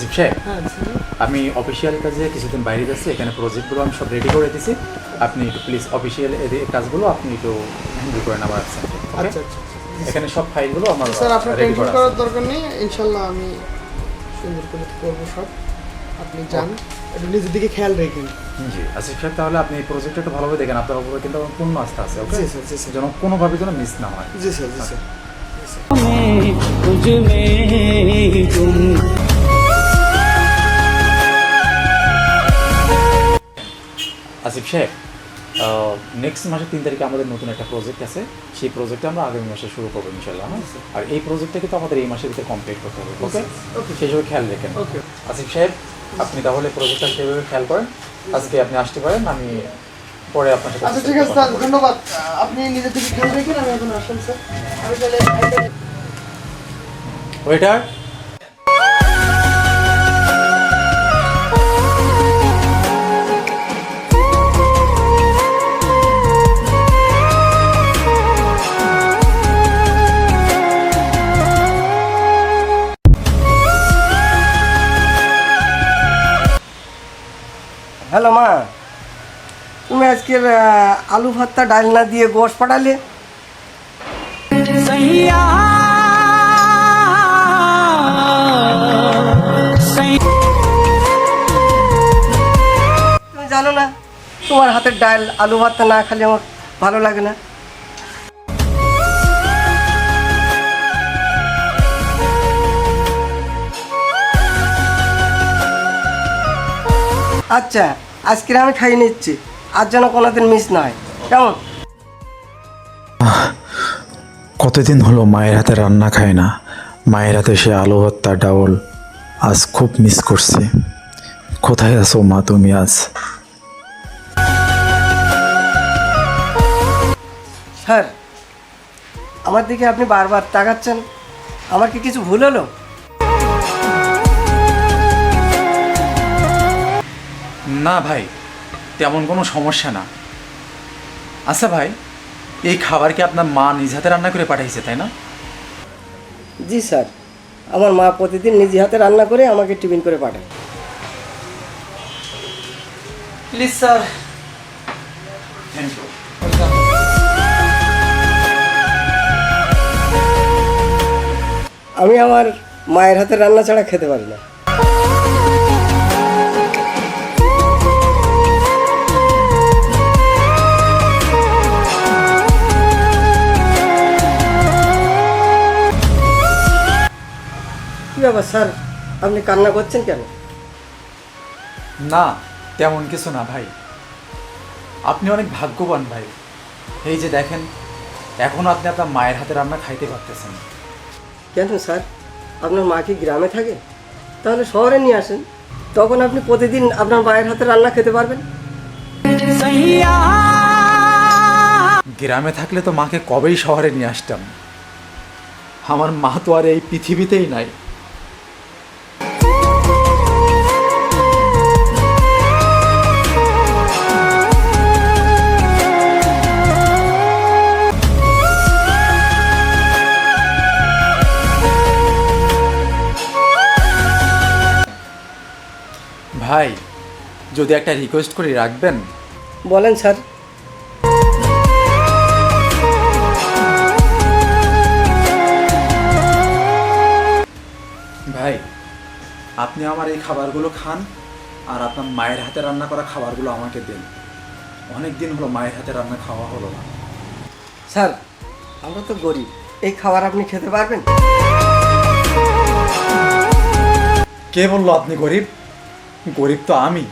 আসিফ সাহেব, হ্যাঁ আমি অফিসিয়াল কাজে কিছুদিন বাইরে যাচ্ছি, এখানে প্রজেক্টগুলো আমি সব রেডি করে দিয়েছি। আপনি একটু প্লিজ অফিসিয়াল কাজগুলো আপনি একটু হ্যান্ডেল করেন আমার অ্যাবসেন্টে। আচ্ছা আচ্ছা এখানে সব ফাইলগুলো আমার স্যার, আপনার রেডি টেনশন করা করার আছে। দরকার নেই, ইনশাল্লাহ আমি সুন্দর করে করবো সব। আপনি যান, একটু নিজের দিকে খেয়াল রাখেন। জি আসিফ সাহেব, তাহলে আপনি এই প্রজেক্টটা একটু ভালোভাবে দেখেন। আপনার উপরে কিন্তু আমার পূর্ণ আস্থা আছে। ওকে জি স্যার, জি স্যার। যেন কোনোভাবে যেন মিস না হয়। জি স্যার, জি স্যার। আসিফ সাহেব, নেক্সট মাসের 3 তারিখে আমাদের নতুন একটা প্রজেক্ট আছে। সেই প্রজেক্টটা আমরা আগামী মাসে শুরু করবো ইনশাল্লাহ। আর এই প্রজেক্টটাকে তো আমাদের এই মাসের ভিতরে কমপ্লিট করতে হবে। ওকে সেই হিসেবে খেয়াল রাখেন। ওকে আসিফ সাহেব, আপনি তাহলে প্রজেক্টটা সেভাবে খেয়াল করেন। আজকে আপনি আসতে পারেন, আমি পরে আপনার সাথে আচ্ছা, ঠিক আছে স্যার, ধন্যবাদ। আপনি নিজের দিকে খেয়াল রাখেন, আমি এখন আসলাম স্যার। আমি তাহলে ওয়েটার, হ্যালো মা, তুমি আজকের আলু ভর্তা ডাল না দিয়ে গোশ পাঠালে? তুমি জানো না, তোমার হাতের ডাল আলু ভর্তা না খেলে আমার ভালো লাগে না। আচ্ছা, আজকের আমি খাইয়ে নিচ্ছি, আর যেন কোনোদিন মিস না হয়, কেমন? কতদিন হলো মায়ের হাতে রান্না খাই না। মায়ের হাতে সে আলু ভর্তা ডাউল আজ খুব মিস করছি। কোথায় আছো মা তুমি আজ? স্যার, আমার দিকে আপনি বারবার তাকাচ্ছেন, আমার কি কিছু ভুল হলো? না ভাই, তেমন কোনো সমস্যা না। আচ্ছা ভাই, এই খাবার কি আপনার মা নিজ হাতে রান্না করে পাঠিয়েছে, তাই না? জি স্যার, আমার মা প্রতিদিন নিজে হাতে রান্না করে আমাকে টিফিন করে পাঠায়। Please sir. Thank you. আমি আমার মায়ের হাতে রান্না ছাড়া খেতে পারি না। কি ব্যাপার স্যার, আপনি কান্না করছেন কেন? না, তেমন কিছু না ভাই। আপনি অনেক ভাগ্যবান ভাই। এই যে দেখেন, এখনও আপনি আপনার মায়ের হাতে রান্না খাইতে পারতেছেন। কেন স্যার, আপনার মা কি গ্রামে থাকে? তাহলে শহরে নিয়ে আসেন, তখন আপনি প্রতিদিন আপনার মায়ের হাতে রান্না খেতে পারবেন। গ্রামে থাকলে তো মাকে কবেই শহরে নিয়ে আসতাম। আমার মা তো আর এই পৃথিবীতেই নাই। ভাই, যদি একটা রিকোয়েস্ট করে রাখবেন। বলেন স্যার। ভাই, আপনি আমার এই খাবারগুলো খান, আর আপনার মায়ের হাতে রান্না করা খাবারগুলো আমাকে দিন। অনেক দিন হলো মায়ের হাতে রান্না খাওয়া হলো না। স্যার, আমরা তো গরিব, এই খাবার আপনি খেতে পারবেন? কে বললো আপনি গরিব? গরিব তো আমি।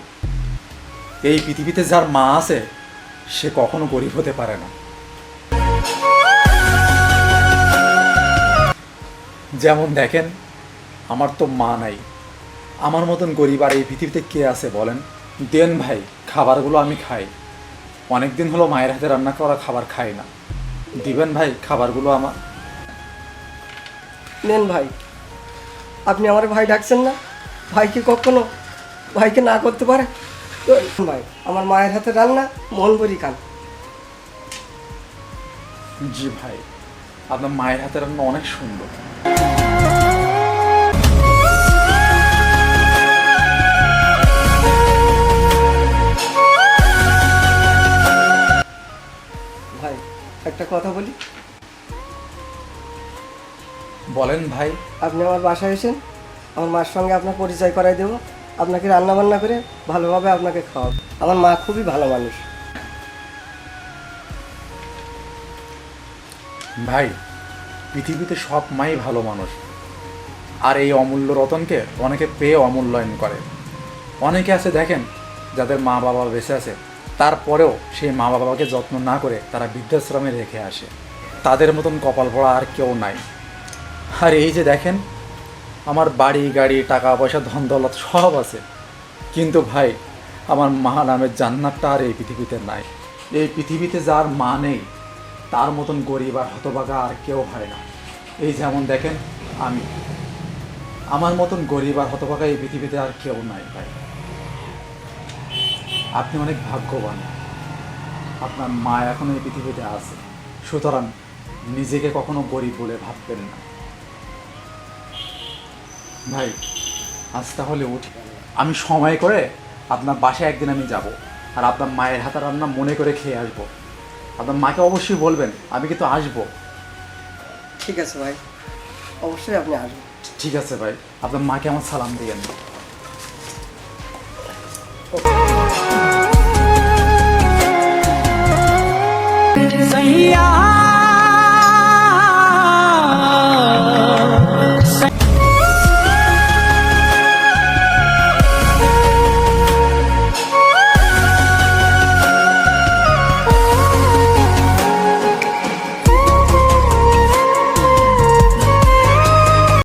এই পৃথিবীতে যার মা আছে, সে কখনো গরিব হতে পারে না। যেমন দেখেন, আমার তো মা নাই। আমার মতন গরিব আর এই পৃথিবীতে কে আছে বলেন? দেন ভাই, খাবারগুলো আমি খাই। অনেক দিন হলো মায়ের হাতে রান্না করা খাবার খাই না। দিবেন ভাই খাবারগুলো আমার? নেন ভাই। আপনি আমার ভাই ডাকছেন না? ভাই কি কখনো ভাইকে না করতে পারে? তো ভাই, আমার মায়ের হাতে রান্না মন ভরি খান। জি ভাই, আপনার মায়ের হাতে রান্না অনেক সুন্দর। বলি? বলেন ভাই। আপনি আমার বাসায় এসেন, আমার মার সঙ্গে আপনার পরিচয় করাই দেবো, আপনাকে রান্না বান্না করে ভালোভাবে আপনাকে খাওয়াবো। আমার মা খুবই ভালো মানুষ। ভাই, পৃথিবীতে সব মাই ভালো মানুষ, আর এই অমূল্য রতনকে অনেকে পেয়ে অমূল্যায়ন করে। অনেকে আছে দেখেন যাদের মা বাবা বেঁচে আছে, তারপরেও সেই মা বাবাকে যত্ন না করে তারা বৃদ্ধাশ্রমে রেখে আসে। তাদের মতন কপাল পড়া আর কেউ নাই। আর এই যে দেখেন, আমার বাড়ি গাড়ি টাকা পয়সা ধন দৌলত সব আছে, কিন্তু ভাই আমার মা নামের জান্নাতটা আর এই পৃথিবীতে নাই। এই পৃথিবীতে যার মা নেই তার মতন গরিব আর হতভাগা আর কেউ হয় না। এই যেমন দেখেন আমি, আমার মতন গরিব আর হতভাগা এই পৃথিবীতে আর কেউ নাই ভাই। আপনি অনেক ভাগ্যবান, আপনার মা এখনো এই পৃথিবীতে আছে, সুতরাং নিজেকে কখনো গরিব বলে ভাববেন না ভাই। আজ তাহলে উঠি, আমি সময় করে আপনার বাসায় একদিন আমি যাব, আর আপনার মায়ের হাতে রান্না মনে করে খেয়ে আসবো। আপনার মাকে অবশ্যই বলবেন আমি কিন্তু আসবো। ঠিক আছে ভাই, অবশ্যই আপনি আসবেন। ঠিক আছে ভাই, আপনার মাকে আমার সালাম দিয়েন। सैया